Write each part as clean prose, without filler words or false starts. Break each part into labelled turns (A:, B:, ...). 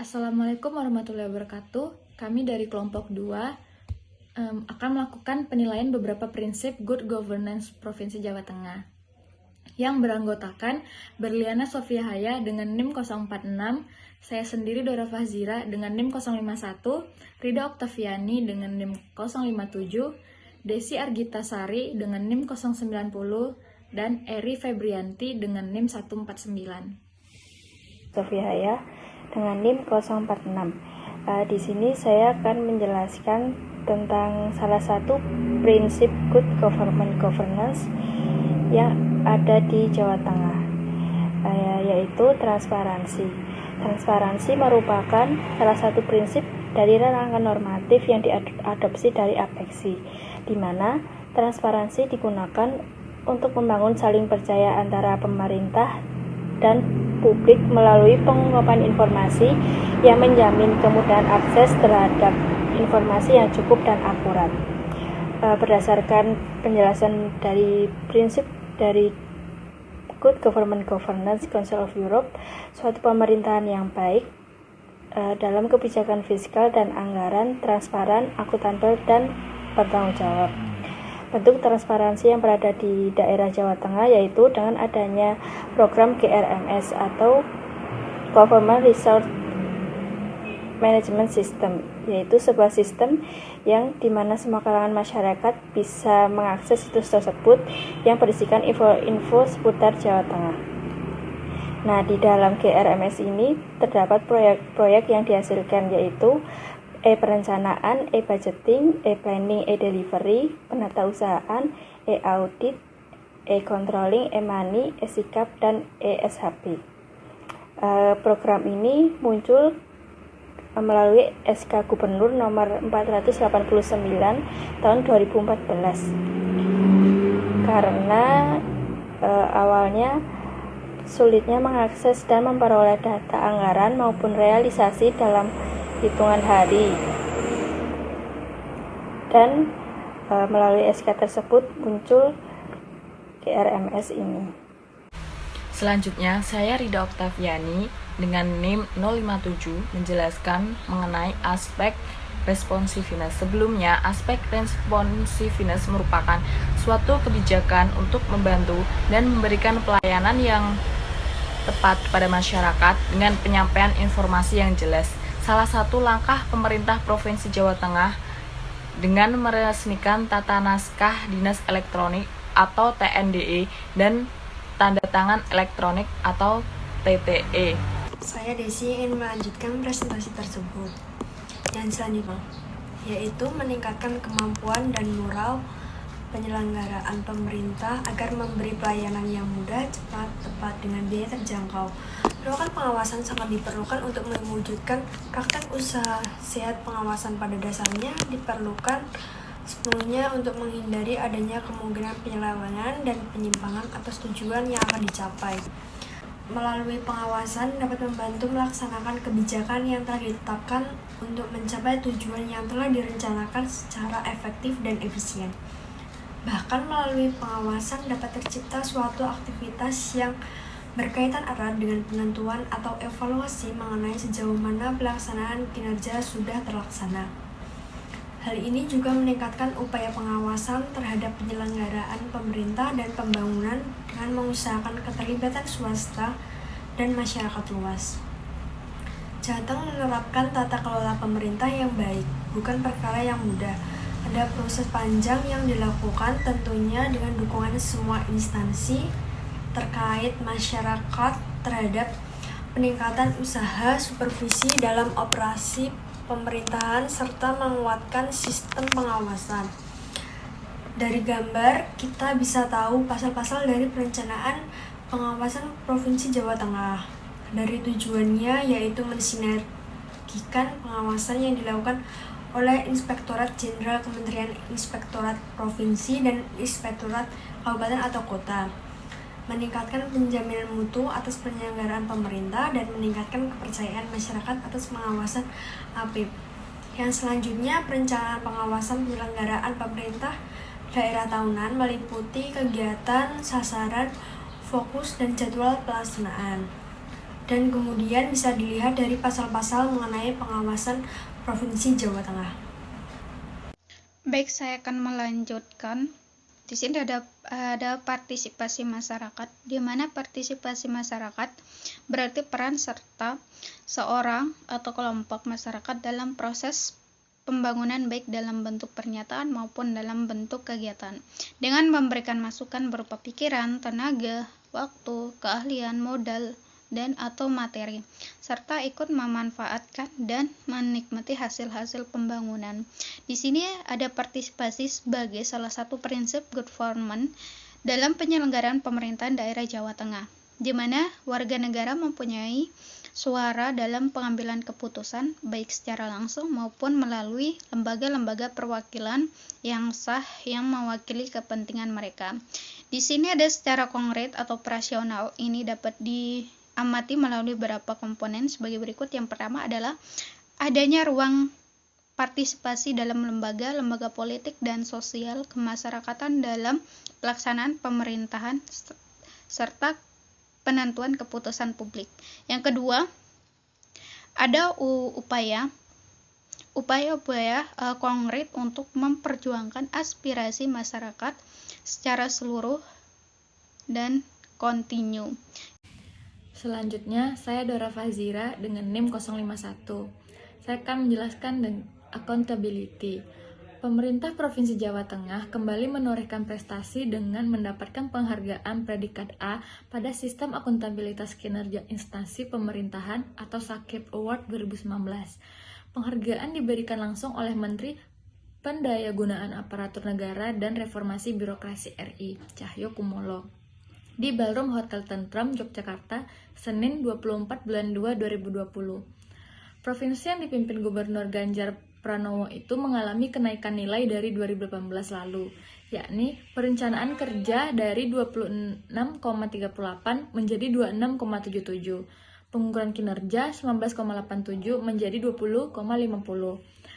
A: Assalamualaikum warahmatullahi wabarakatuh. Kami dari kelompok 2 akan melakukan penilaian beberapa prinsip Good Governance Provinsi Jawa Tengah yang beranggotakan Berliana Sofia Haya dengan NIM 046, saya sendiri Dora Fahzira dengan NIM 051, Rida Oktaviani dengan NIM 057, Desi Argita Sari dengan NIM 090, dan Eri Febrianti dengan NIM 149.
B: Sofia Haya dengan NIM 046. Di sini saya akan menjelaskan tentang salah satu prinsip Good Governance yang ada di Jawa Tengah, yaitu transparansi. Transparansi merupakan salah satu prinsip dari rangka normatif yang diadopsi dari APEKSI, di mana transparansi digunakan untuk membangun saling percaya antara pemerintah dan publik melalui pengungkapan informasi yang menjamin kemudahan akses terhadap informasi yang cukup dan akurat. Berdasarkan penjelasan dari prinsip dari Good Governance Council of Europe, suatu pemerintahan yang baik dalam kebijakan fiskal dan anggaran transparan, akuntabel, dan bertanggung jawab. Bentuk transparansi yang berada di daerah Jawa Tengah yaitu dengan adanya program GRMS atau Government Resource Management System, yaitu sebuah sistem yang dimana semua kalangan masyarakat bisa mengakses situs tersebut yang berisikan info-info seputar Jawa Tengah. Nah, di dalam GRMS ini terdapat proyek-proyek yang dihasilkan yaitu e-perencanaan, e-budgeting, e-planning, e-delivery, penatausahaan, e-audit, e-controlling, e-money, e-sikap, dan e-SHP. Program ini muncul melalui SK Gubernur nomor 489 tahun 2014 karena awalnya sulitnya mengakses dan memperoleh data anggaran maupun realisasi dalam hitungan hari, dan melalui SK tersebut muncul GRMS ini.
C: Selanjutnya, saya Rida Oktaviani dengan NIM 057 menjelaskan mengenai aspek responsiveness. Sebelumnya, aspek responsiveness merupakan suatu kebijakan untuk membantu dan memberikan pelayanan yang tepat kepada masyarakat dengan penyampaian informasi yang jelas. Salah satu langkah pemerintah Provinsi Jawa Tengah dengan meresmikan tata naskah dinas elektronik atau TNDE dan tanda tangan elektronik atau TTE.
D: Saya Desi ingin melanjutkan presentasi tersebut. Yang selanjutnya yaitu meningkatkan kemampuan dan moral penyelenggaraan pemerintah agar memberi pelayanan yang mudah, cepat, tepat, dengan biaya terjangkau. Melakukan pengawasan sangat diperlukan untuk mewujudkan praktek usaha sehat. Pengawasan pada dasarnya diperlukan sepenuhnya untuk menghindari adanya kemungkinan penyelewengan dan penyimpangan atas tujuan yang akan dicapai. Melalui pengawasan dapat membantu melaksanakan kebijakan yang telah ditetapkan untuk mencapai tujuan yang telah direncanakan secara efektif dan efisien. Bahkan melalui pengawasan dapat tercipta suatu aktivitas yang berkaitan erat dengan penentuan atau evaluasi mengenai sejauh mana pelaksanaan kinerja sudah terlaksana. Hal ini juga meningkatkan upaya pengawasan terhadap penyelenggaraan pemerintah dan pembangunan dengan mengusahakan keterlibatan swasta dan masyarakat luas. Jateng menerapkan tata kelola pemerintah yang baik, bukan perkara yang mudah. Ada proses panjang yang dilakukan tentunya dengan dukungan semua instansi terkait masyarakat terhadap peningkatan usaha supervisi dalam operasi pemerintahan serta menguatkan sistem pengawasan. Dari gambar kita bisa tahu pasal-pasal dari perencanaan pengawasan Provinsi Jawa Tengah. Dari tujuannya yaitu mensinergikan pengawasan yang dilakukan oleh Inspektorat Jenderal Kementerian, Inspektorat Provinsi, dan Inspektorat Kabupaten atau Kota, meningkatkan penjaminan mutu atas penyelenggaraan pemerintah, dan meningkatkan kepercayaan masyarakat atas pengawasan APIP. Yang selanjutnya, perencanaan pengawasan penyelenggaraan pemerintah daerah tahunan meliputi kegiatan, sasaran, fokus, dan jadwal pelaksanaan. dan kemudian bisa dilihat dari pasal-pasal mengenai pengawasan Provinsi Jawa Tengah.
E: Baik, saya akan melanjutkan. Di sini ada partisipasi masyarakat, di mana partisipasi masyarakat berarti peran serta seorang atau kelompok masyarakat dalam proses pembangunan baik dalam bentuk pernyataan maupun dalam bentuk kegiatan, dengan memberikan masukan berupa pikiran, tenaga, waktu, keahlian, modal, dan atau materi, serta ikut memanfaatkan dan menikmati hasil-hasil pembangunan. Di sini ada partisipasi sebagai salah satu prinsip good government dalam penyelenggaraan pemerintahan daerah Jawa Tengah, di mana warga negara mempunyai suara dalam pengambilan keputusan baik secara langsung maupun melalui lembaga-lembaga perwakilan yang sah yang mewakili kepentingan mereka. Di sini ada secara konkret atau operasional, ini dapat diamati melalui beberapa komponen sebagai berikut. Yang pertama adalah adanya ruang partisipasi dalam lembaga politik dan sosial kemasyarakatan dalam pelaksanaan pemerintahan serta penentuan keputusan publik. Yang kedua, ada upaya konkret untuk memperjuangkan aspirasi masyarakat secara seluruh dan kontinu.
A: Selanjutnya, saya Dora Fazira dengan NIM 051. Saya akan menjelaskan dengan accountability. Pemerintah Provinsi Jawa Tengah kembali menorehkan prestasi dengan mendapatkan penghargaan predikat A pada Sistem Akuntabilitas Kinerja Instansi Pemerintahan atau SAKIP Award 2019. Penghargaan diberikan langsung oleh Menteri Pendayagunaan Aparatur Negara dan Reformasi Birokrasi RI, Cahyo Kumolo, di Ballroom Hotel Tentrem, Yogyakarta, Senin 24 bulan 2 2020. Provinsi yang dipimpin Gubernur Ganjar Pranowo itu mengalami kenaikan nilai dari 2018 lalu, yakni perencanaan kerja dari 26,38 menjadi 26,77, pengukuran kinerja 19,87 menjadi 20,50,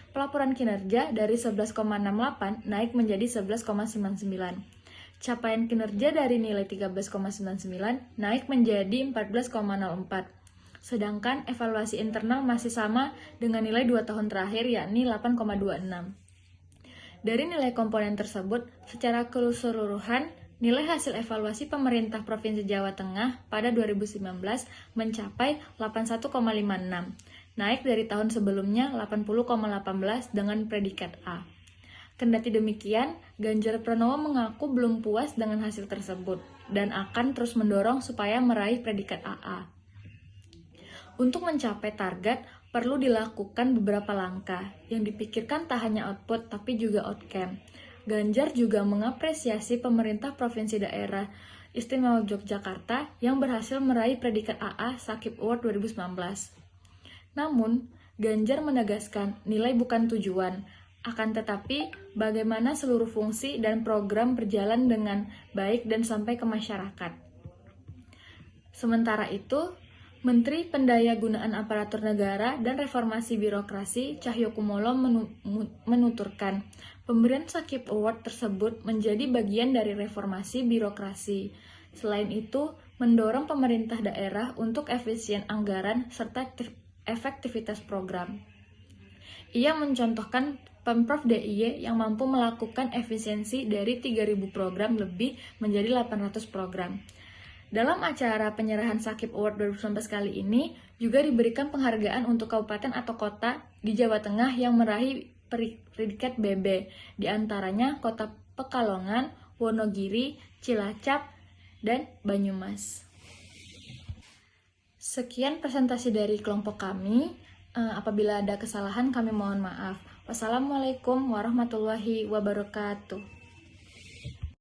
A: pelaporan kinerja dari 11,68 naik menjadi 11,99, capaian kinerja dari nilai 13,99 naik menjadi 14,04. Sedangkan evaluasi internal masih sama dengan nilai 2 tahun terakhir, yakni 8,26. Dari nilai komponen tersebut, secara keseluruhan, nilai hasil evaluasi pemerintah Provinsi Jawa Tengah pada 2019 mencapai 81,56, naik dari tahun sebelumnya 80,18 dengan predikat A. Kendati demikian, Ganjar Pranowo mengaku belum puas dengan hasil tersebut dan akan terus mendorong supaya meraih predikat AA. Untuk mencapai target, perlu dilakukan beberapa langkah yang dipikirkan tak hanya output tapi juga outcome. Ganjar juga mengapresiasi pemerintah Provinsi Daerah Istimewa Yogyakarta yang berhasil meraih predikat AA SAKIP Award 2019. Namun, Ganjar menegaskan nilai bukan tujuan, akan tetapi bagaimana seluruh fungsi dan program berjalan dengan baik dan sampai ke masyarakat. Sementara itu, Menteri Pendayagunaan Aparatur Negara dan Reformasi Birokrasi Cahyo Kumolo menuturkan, pemberian SAKIP Award tersebut menjadi bagian dari reformasi birokrasi. Selain itu, mendorong pemerintah daerah untuk efisien anggaran serta efektivitas program. Ia mencontohkan Pemprov DIY yang mampu melakukan efisiensi dari 3.000 program lebih menjadi 800 program. Dalam acara penyerahan SAKIP Award 2019 kali ini, juga diberikan penghargaan untuk kabupaten atau kota di Jawa Tengah yang meraih predikat BB, di antaranya Kota Pekalongan, Wonogiri, Cilacap, dan Banyumas. Sekian presentasi dari kelompok kami. Apabila ada kesalahan, kami mohon maaf. Wassalamualaikum warahmatullahi wabarakatuh.